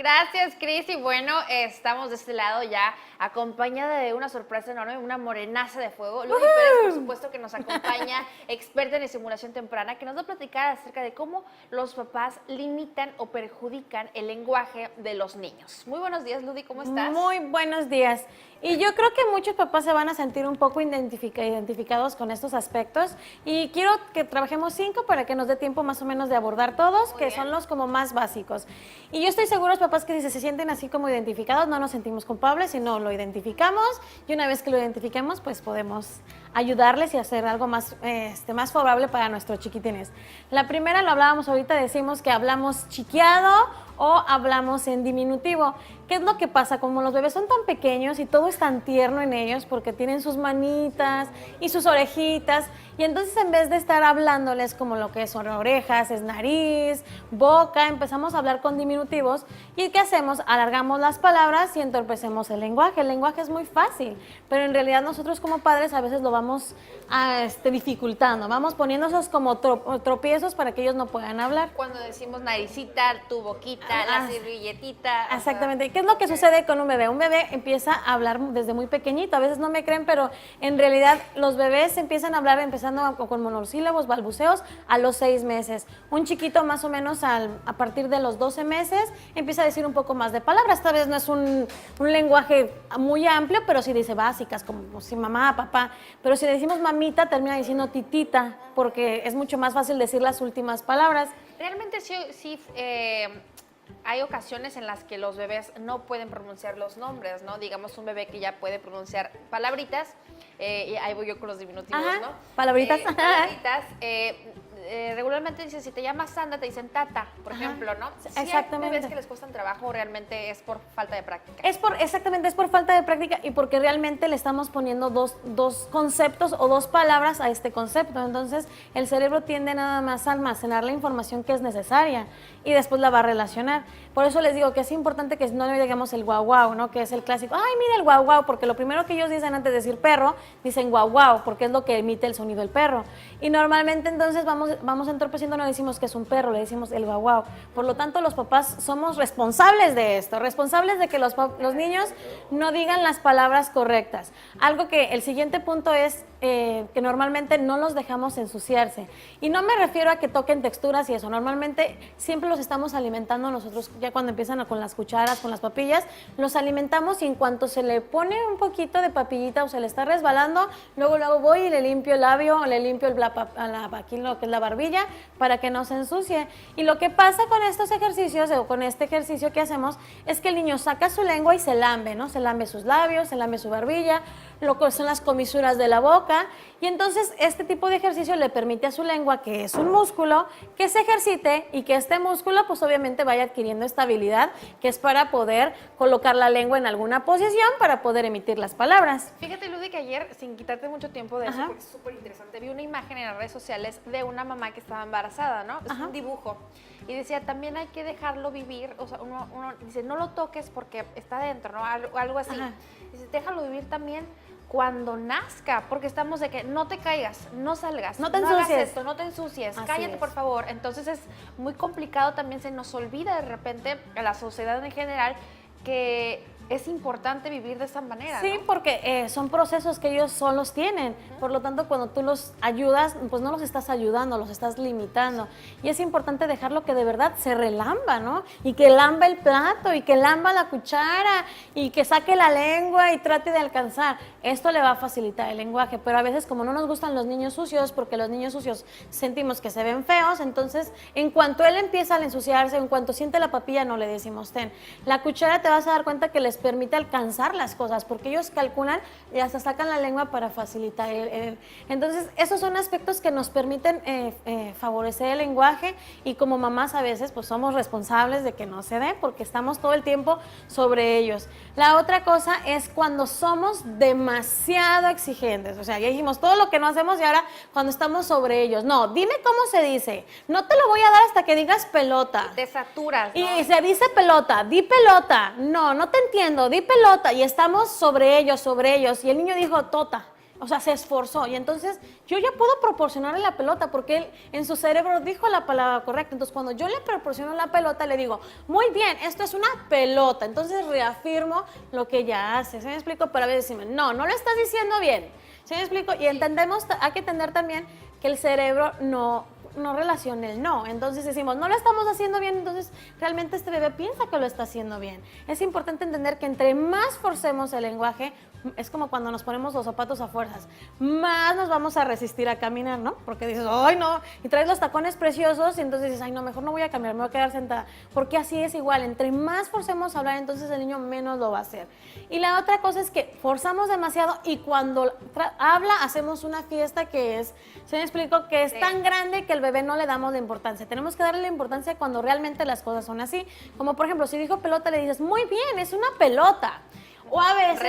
Gracias, Cris. Y bueno, estamos de este lado ya acompañada de una sorpresa enorme, una morenaza de fuego. Ludy Pérez, por supuesto, que nos acompaña, experta en estimulación temprana, que nos va a platicar acerca de cómo los papás limitan o perjudican el lenguaje de los niños. Muy buenos días, Ludy, ¿cómo estás? Muy buenos días. Y yo creo que muchos papás se van a sentir un poco identificados con estos aspectos y quiero que trabajemos 5 para que nos dé tiempo más o menos de abordar todos, que son los como más básicos. Y yo estoy seguro, los papás que si se sienten así como identificados, no nos sentimos culpables, sino lo identificamos y una vez que lo identifiquemos, pues podemos ayudarles y hacer algo más, más favorable para nuestros chiquitines. La primera, lo hablábamos ahorita, decimos que hablamos chiqueado o hablamos en diminutivo. ¿Qué es lo que pasa? Como los bebés son tan pequeños y todo es tan tierno en ellos porque tienen sus manitas y sus orejitas y entonces en vez de estar hablándoles como lo que son orejas, es nariz, boca, empezamos a hablar con diminutivos y ¿qué hacemos? Alargamos las palabras y entorpecemos el lenguaje. El lenguaje es muy fácil, pero en realidad nosotros como padres a veces lo vamos dificultando, vamos poniendo esos como tropiezos para que ellos no puedan hablar. Cuando decimos naricita, tu boquita, la servilletita. Exactamente. ¿Qué es lo que sucede con un bebé? Un bebé empieza a hablar desde muy pequeñito. A veces no me creen, pero en realidad los bebés empiezan a hablar empezando con monosílabos, balbuceos a los 6 meses. Un chiquito más o menos a partir de los 12 meses empieza a decir un poco más de palabras. Tal vez no es un lenguaje muy amplio, pero sí dice básicas, como si mamá, papá. Pero si le decimos mamita, termina diciendo titita, porque es mucho más fácil decir las últimas palabras. Realmente sí hay ocasiones en las que los bebés no pueden pronunciar los nombres, ¿no? Digamos un bebé que ya puede pronunciar palabritas, y ahí voy yo con los diminutivos, Ajá, ¿no? palabritas. Palabritas, regularmente dicen, si te llamas Sandra, te dicen Tata, por ejemplo, ¿no? Sí, exactamente. hay bebés que les cuestan trabajo, realmente es por falta de práctica. Exactamente, es por falta de práctica y porque realmente le estamos poniendo dos conceptos o 2 palabras a este concepto. Entonces, el cerebro tiende nada más a almacenar la información que es necesaria y después la va a relacionar. Por eso les digo que es importante que no le digamos el guau guau, ¿no? Que es el clásico, ay, mira el guau guau, porque lo primero que ellos dicen antes de decir perro, dicen guau guau, porque es lo que emite el sonido del perro. Y normalmente entonces vamos entorpeciendo, no decimos que es un perro, le decimos el guau guau. Por lo tanto, los papás somos responsables de esto, responsables de que los niños no digan las palabras correctas. Algo que el siguiente punto es que normalmente no los dejamos ensuciarse. Y no me refiero a que toquen texturas y eso, normalmente siempre los estamos alimentando nosotros, ya cuando empiezan con las cucharas, con las papillas, los alimentamos y en cuanto se le pone un poquito de papillita o se le está resbalando, luego voy y le limpio el labio o le limpio aquí lo que es la barbilla para que no se ensucie. Y lo que pasa con estos ejercicios o con este ejercicio que hacemos es que el niño saca su lengua y se lambe, ¿no? Se lambe sus labios, se lambe su barbilla, lo que son las comisuras de la boca. Y entonces este tipo de ejercicio le permite a su lengua, que es un músculo, que se ejercite y que este músculo pues obviamente vaya adquiriendo estabilidad, que es para poder colocar la lengua en alguna posición para poder emitir las palabras. Fíjate, Ludy, que ayer, sin quitarte mucho tiempo de eso, porque es súper interesante, vi una imagen en las redes sociales de una mamá que estaba embarazada, ¿no? Es un dibujo. Y decía, también hay que dejarlo vivir, o sea, uno dice, no lo toques porque está dentro, ¿no? Algo así. Dice, déjalo vivir también cuando nazca, porque estamos de que no te caigas, no salgas, no te ensucies, hagas esto, no te ensucies, Así cállate es. por favor. Entonces es muy complicado, también se nos olvida de repente a la sociedad en general que es importante vivir de esa manera, Sí, ¿no? porque son procesos que ellos solos tienen. Por lo tanto, cuando tú los ayudas, pues no los estás ayudando, los estás limitando. Y es importante dejarlo que de verdad se relamba, ¿no? Y que lamba el plato, y que lamba la cuchara, y que saque la lengua y trate de alcanzar. Esto le va a facilitar el lenguaje. Pero a veces, como no nos gustan los niños sucios, porque los niños sucios sentimos que se ven feos, entonces, en cuanto él empieza a ensuciarse, en cuanto siente la papilla, no le decimos ten. La cuchara te vas a dar cuenta que les permite alcanzar las cosas, porque ellos calculan y hasta sacan la lengua para facilitar entonces, esos son aspectos que nos permiten favorecer el lenguaje y como mamás a veces pues somos responsables de que no se dé porque estamos todo el tiempo sobre ellos. La otra cosa es cuando somos demasiado exigentes, o sea, ya dijimos todo lo que no hacemos y ahora cuando estamos sobre ellos, no, dime cómo se dice, no te lo voy a dar hasta que digas pelota. Te saturas, ¿no? Y se dice pelota, di pelota, no te entiendo, di pelota y estamos sobre ellos y el niño dijo tota. O sea, se esforzó y entonces yo ya puedo proporcionarle la pelota porque él en su cerebro dijo la palabra correcta. Entonces, cuando yo le proporciono la pelota, le digo, muy bien, esto es una pelota. Entonces, reafirmo lo que ella hace. ¿Se me explico? Pero a veces decimos, no lo estás diciendo bien. ¿Se me explico? Y entendemos, hay que entender también que el cerebro no relaciona el no. Entonces decimos, no lo estamos haciendo bien, entonces realmente este bebé piensa que lo está haciendo bien. Es importante entender que entre más forcemos el lenguaje, es como cuando nos ponemos los zapatos a fuerzas, más nos vamos a resistir a caminar, ¿no? Porque dices, ay, no, y traes los tacones preciosos y entonces dices, ay, no, mejor no voy a caminar, me voy a quedar sentada. Porque así es igual, entre más forcemos a hablar, entonces el niño menos lo va a hacer. Y la otra cosa es que forzamos demasiado y cuando habla, hacemos una fiesta que es, ¿se me explico? Que es tan grande que el bebé no le damos la importancia. Tenemos que darle la importancia cuando realmente las cosas son así. Como por ejemplo, si dijo pelota, le dices, muy bien, es una pelota. O a veces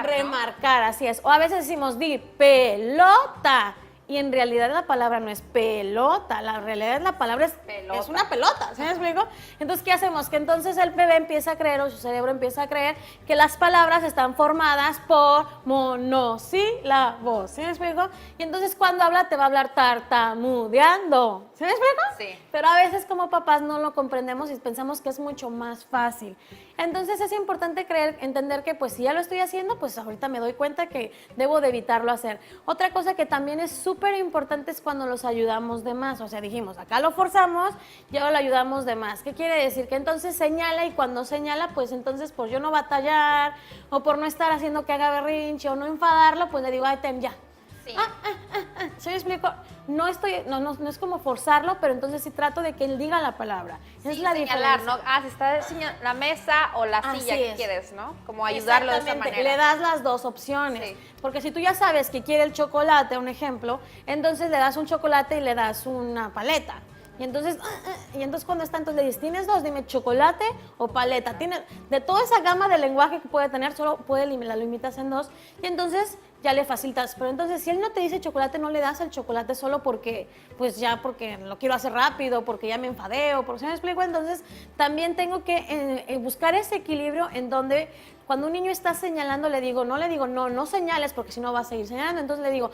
remarcar, así es. O a veces decimos, di pelota. Y en realidad la palabra no es pelota, la realidad la palabra es una pelota, ¿sí me explico? Entonces, ¿qué hacemos? Que entonces el bebé empieza a creer, o su cerebro empieza a creer, que las palabras están formadas por monosílabos, ¿sí me explico? Y entonces cuando habla te va a hablar tartamudeando, ¿sí me explico? Sí. Pero a veces como papás no lo comprendemos y pensamos que es mucho más fácil. Entonces es importante entender que pues si ya lo estoy haciendo, pues ahorita me doy cuenta que debo de evitarlo hacer. Otra cosa que también es súper importante es cuando los ayudamos de más. O sea, dijimos, acá lo forzamos y ahora lo ayudamos de más. ¿Qué quiere decir? Que entonces señala y cuando señala, pues entonces por yo no batallar o por no estar haciendo que haga berrinche o no enfadarlo, pues le digo, ay, ten, ya. Sí. ¿Se me explico? No es como forzarlo, pero entonces sí trato de que él diga la palabra. Sí, es la señalar, diferencia. ¿no? Si está la mesa o la silla que quieres, ¿no? Como ayudarlo de esa manera. Le das las dos opciones. Sí. Porque si tú ya sabes que quiere el chocolate, un ejemplo, entonces le das un chocolate y le das una paleta. Y entonces cuando está, entonces le dices, ¿tienes dos? Dime, ¿chocolate o paleta? De toda esa gama de lenguaje que puede tener, solo la limitas en dos. Y entonces ya le facilitas. Pero entonces, si él no te dice chocolate, no le das el chocolate solo porque, pues ya porque lo quiero hacer rápido, porque ya me enfadé o porque se me explico. Entonces, también tengo que buscar ese equilibrio en donde cuando un niño está señalando, le digo, no señales porque si no va a seguir señalando. Entonces le digo,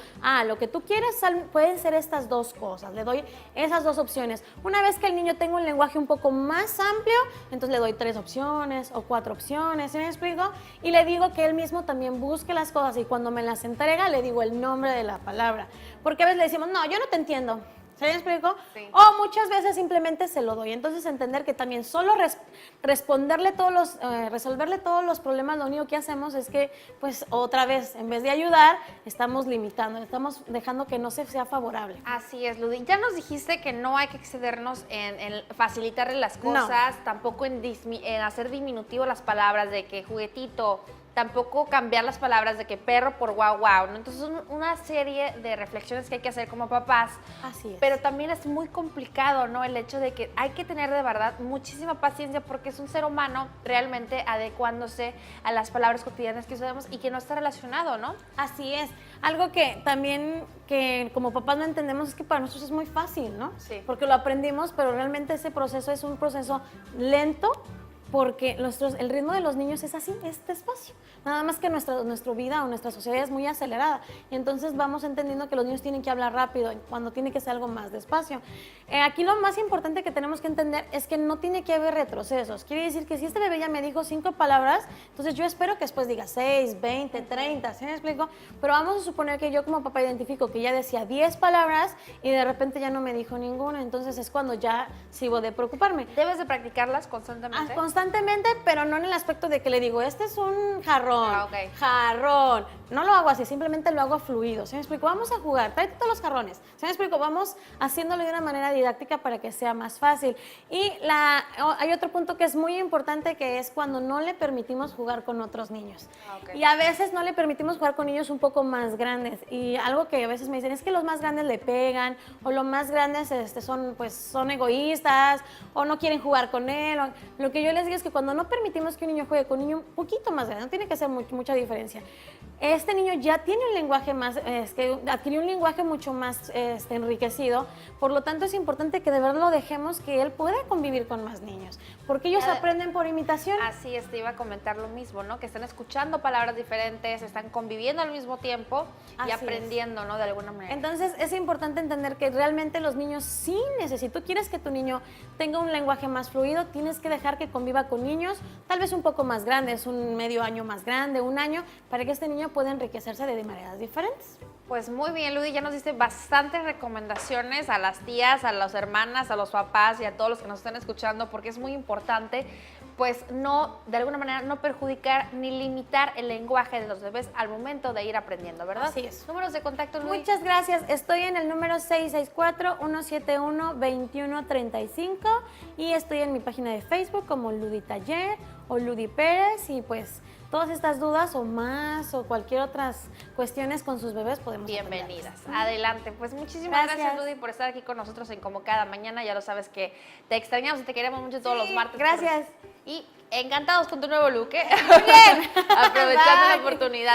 lo que tú quieres pueden ser estas dos cosas. Le doy esas dos opciones. Una vez que el niño tenga un lenguaje un poco más amplio, entonces le doy 3 opciones o 4 opciones, ¿sí me explico? Y le digo que él mismo también busque las cosas y cuando me las entrega le digo el nombre de la palabra. Porque a veces le decimos, no, yo no te entiendo. ¿Se me explico? Sí. O muchas veces simplemente se lo doy. Entonces entender que también solo resolverle todos los problemas, lo único que hacemos es que, pues otra vez, en vez de ayudar, estamos limitando, estamos dejando que no sea favorable. Así es, Ludy. Ya nos dijiste que no hay que excedernos en facilitarle las cosas, tampoco en hacer diminutivo las palabras de que juguetito, tampoco cambiar las palabras de que perro por guau guau, ¿no? Entonces una serie de reflexiones que hay que hacer como papás. Así es. Pero también es muy complicado, ¿no? El hecho de que hay que tener de verdad muchísima paciencia porque es un ser humano realmente adecuándose a las palabras cotidianas que usamos y que no está relacionado, ¿no? Así es. Algo que también que como papás no entendemos es que para nosotros es muy fácil, ¿no? Sí. Porque lo aprendimos, pero realmente ese proceso es un proceso lento porque el ritmo de los niños es así, es despacio. Nada más que nuestra vida o nuestra sociedad es muy acelerada. Y entonces vamos entendiendo que los niños tienen que hablar rápido cuando tiene que ser algo más despacio. Aquí lo más importante que tenemos que entender es que no tiene que haber retrocesos. Quiere decir que si este bebé ya me dijo 5 palabras, entonces yo espero que después diga 6, 20, 30, ¿sí me explico? Pero vamos a suponer que yo como papá identifico que ya decía 10 palabras y de repente ya no me dijo ninguna. Entonces es cuando ya sigo de preocuparme. ¿Debes de practicarlas constantemente? Constantemente, pero no en el aspecto de que le digo, este es un jarrón, Okay. Jarrón. No lo hago así, simplemente lo hago fluido. ¿Se me explico? Vamos a jugar, tráete todos los jarrones. ¿Se me explico? Vamos haciéndolo de una manera didáctica para que sea más fácil. Y hay otro punto que es muy importante, que es cuando no le permitimos jugar con otros niños. Okay. Y a veces no le permitimos jugar con niños un poco más grandes. Y algo que a veces me dicen es que los más grandes le pegan, o los más grandes son egoístas, o no quieren jugar con él. Lo que yo les digo es que cuando no permitimos que un niño juegue con un niño un poquito más grande, no tiene que ser mucha diferencia, este niño ya tiene un lenguaje más, que adquirió un lenguaje mucho más enriquecido, por lo tanto es importante que de verdad lo dejemos que él pueda convivir con más niños, porque ellos aprenden por imitación. Así es, te iba a comentar lo mismo, ¿no? Que están escuchando palabras diferentes, están conviviendo al mismo tiempo y aprendiendo, ¿no? De alguna manera. Entonces es importante entender que realmente los niños sí necesitan, si tú quieres que tu niño tenga un lenguaje más fluido, tienes que dejar que conviva con niños, tal vez un poco más grandes, un medio año más grande, un año, para que este niño pueda enriquecerse de maneras diferentes. Pues muy bien, Ludy, ya nos diste bastantes recomendaciones a las tías, a las hermanas, a los papás y a todos los que nos están escuchando, porque es muy importante, pues no, de alguna manera, no perjudicar ni limitar el lenguaje de los bebés al momento de ir aprendiendo, ¿verdad? Así es. Números de contacto, Ludy. Muchas gracias. Estoy en el número 664-171-2135 y estoy en mi página de Facebook como Ludy Taller o Ludy Pérez y pues todas estas dudas o más o cualquier otras cuestiones con sus bebés podemos bienvenidas. Adelante. Pues muchísimas gracias, Ludy, por estar aquí con nosotros en Como Cada Mañana. Ya lo sabes que te extrañamos y te queremos mucho todos los martes. Gracias. Y encantados con tu nuevo look, ¿eh? Muy bien. Aprovechando la oportunidad.